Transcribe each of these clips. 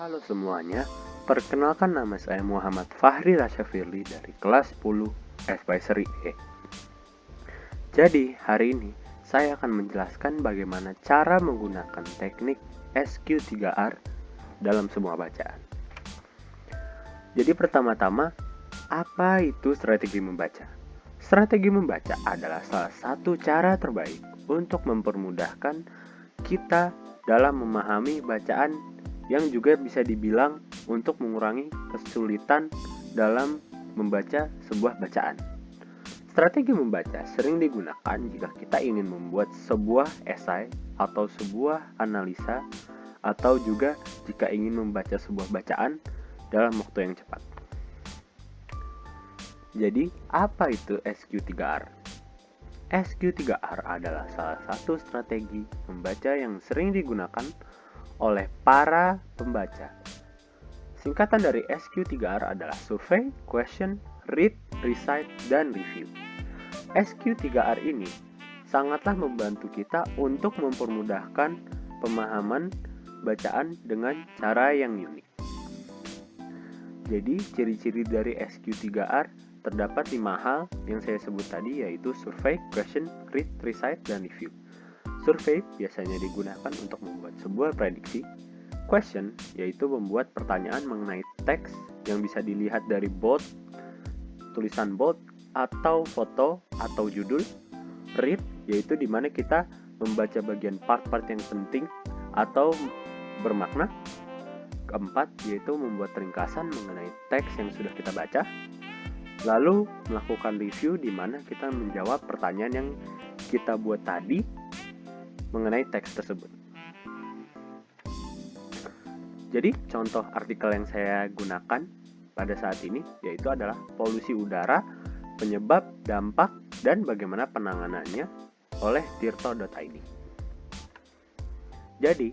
Halo semuanya, perkenalkan nama saya Muhammad Fahri Rasyafirli dari kelas 10 Advisory E. Jadi, hari ini saya akan menjelaskan bagaimana cara menggunakan teknik SQ3R dalam semua bacaan. Jadi pertama-tama, apa itu strategi membaca? Strategi membaca adalah salah satu cara terbaik untuk mempermudahkan kita dalam memahami bacaan yang juga bisa dibilang untuk mengurangi kesulitan dalam membaca sebuah bacaan. Strategi membaca sering digunakan jika kita ingin membuat sebuah esai atau sebuah analisa, atau juga jika ingin membaca sebuah bacaan dalam waktu yang cepat. Jadi, apa itu SQ3R? SQ3R adalah salah satu strategi membaca yang sering digunakan oleh para pembaca. Singkatan dari SQ3R adalah Survey, Question, Read, Recite, dan Review. SQ3R ini sangatlah membantu kita untuk mempermudahkan pemahaman bacaan dengan cara yang unik. Jadi, ciri-ciri dari SQ3R terdapat 5 hal yang saya sebut tadi, yaitu Survey, Question, Read, Recite, dan Review. Survei biasanya digunakan untuk membuat sebuah prediksi. Question yaitu membuat pertanyaan mengenai teks yang bisa dilihat dari bold, tulisan bold, atau foto atau judul. Read yaitu dimana kita membaca bagian part-part yang penting atau bermakna. Keempat yaitu membuat ringkasan mengenai teks yang sudah kita baca. Lalu melakukan review dimana kita menjawab pertanyaan yang kita buat tadi mengenai teks tersebut. Jadi, contoh artikel yang saya gunakan pada saat ini yaitu adalah polusi udara, penyebab, dampak, dan bagaimana penanganannya oleh tirto.id. Jadi,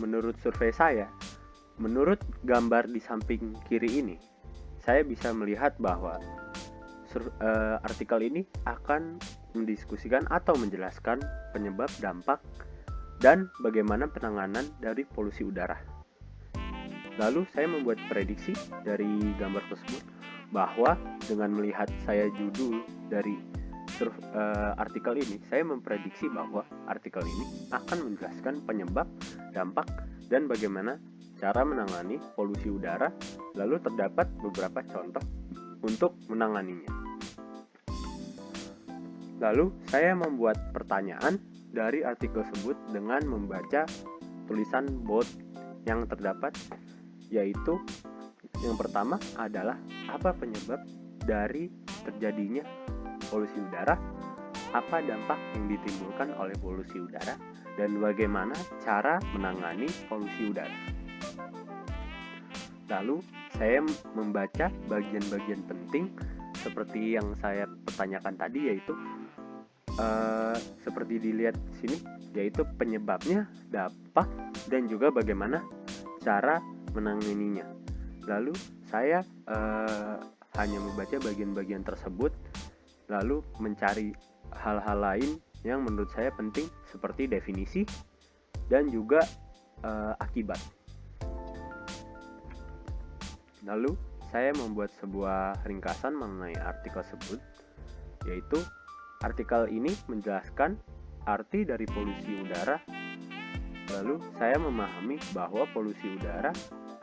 menurut survei saya, menurut gambar di samping kiri ini, saya bisa melihat bahwa artikel ini akan mendiskusikan atau menjelaskan penyebab, dampak, dan bagaimana penanganan dari polusi udara. Lalu saya membuat prediksi dari gambar tersebut bahwa dengan melihat saya judul dari artikel ini, saya memprediksi bahwa artikel ini akan menjelaskan penyebab, dampak, dan bagaimana cara menangani polusi udara. Lalu terdapat beberapa contoh untuk menanganinya. Lalu saya membuat pertanyaan dari artikel tersebut dengan membaca tulisan bold yang terdapat, yaitu yang pertama adalah apa penyebab dari terjadinya polusi udara, apa dampak yang ditimbulkan oleh polusi udara, dan bagaimana cara menangani polusi udara. Lalu saya membaca bagian-bagian penting seperti yang saya pertanyakan tadi, yaitu seperti dilihat sini, yaitu penyebabnya, dampak, dan juga bagaimana cara menanganinya. Lalu saya hanya membaca bagian-bagian tersebut, lalu mencari hal-hal lain yang menurut saya penting seperti definisi dan juga akibat. Lalu saya membuat sebuah ringkasan mengenai artikel tersebut, yaitu artikel ini menjelaskan arti dari polusi udara. Lalu saya memahami bahwa polusi udara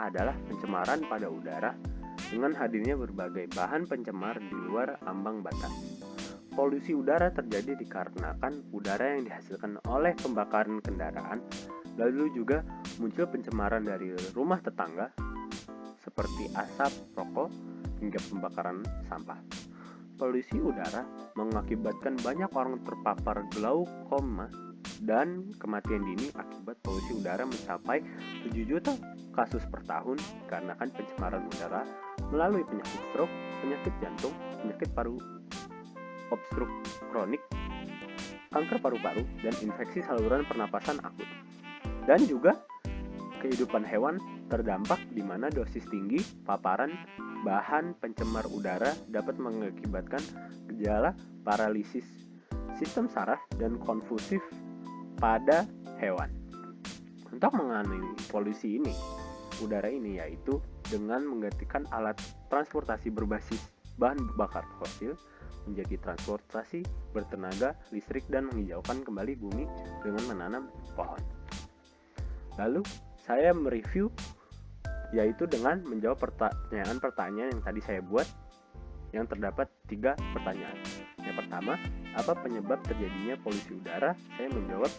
adalah pencemaran pada udara dengan hadirnya berbagai bahan pencemar di luar ambang batas. Polusi udara terjadi dikarenakan udara yang dihasilkan oleh pembakaran kendaraan, lalu juga muncul pencemaran dari rumah tetangga seperti asap rokok hingga pembakaran sampah. Polusi udara mengakibatkan banyak orang terpapar glaukoma dan kematian dini akibat polusi udara mencapai 7 juta kasus per tahun dikarenakan pencemaran udara melalui penyakit stroke, penyakit jantung, penyakit paru obstruk kronik, kanker paru-paru, dan infeksi saluran pernapasan akut. Dan juga kehidupan hewan terdampak di mana dosis tinggi paparan bahan pencemar udara dapat mengakibatkan gejala paralisis sistem saraf dan konfusif pada hewan. Untuk menangani polusi ini, udara ini, yaitu dengan menggantikan alat transportasi berbasis bahan bakar fosil menjadi transportasi bertenaga listrik dan menghijaukan kembali bumi dengan menanam pohon. Lalu saya mereview, yaitu dengan menjawab pertanyaan-pertanyaan yang tadi saya buat, yang terdapat 3 pertanyaan. Yang pertama, apa penyebab terjadinya polusi udara? Saya menjawab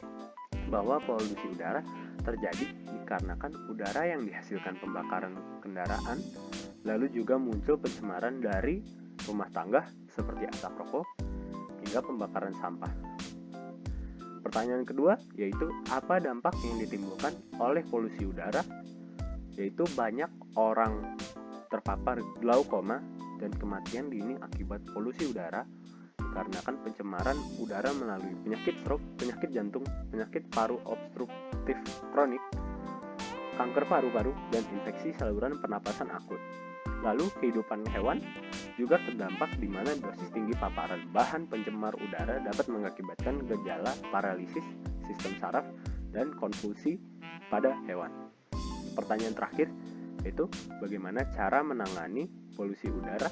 bahwa polusi udara terjadi dikarenakan udara yang dihasilkan pembakaran kendaraan, lalu juga muncul pencemaran dari rumah tangga seperti asap rokok hingga pembakaran sampah. Pertanyaan kedua yaitu apa dampak yang ditimbulkan oleh polusi udara? Yaitu banyak orang terpapar glaukoma dan kematian dini akibat polusi udara dikarenakan pencemaran udara melalui penyakit stroke, penyakit jantung, penyakit paru obstruktif kronik, kanker paru-paru, dan infeksi saluran pernapasan akut. Lalu kehidupan hewan juga terdampak di mana dosis tinggi paparan bahan pencemar udara dapat mengakibatkan gejala paralisis sistem saraf dan konvulsi pada hewan. Pertanyaan terakhir yaitu bagaimana cara menangani polusi udara,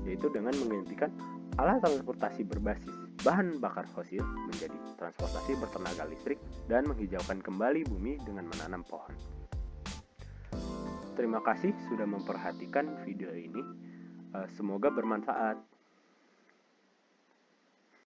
yaitu dengan menggantikan alat transportasi berbasis bahan bakar fosil menjadi transportasi bertenaga listrik dan menghijaukan kembali bumi dengan menanam pohon. Terima kasih sudah memperhatikan video ini. Semoga bermanfaat.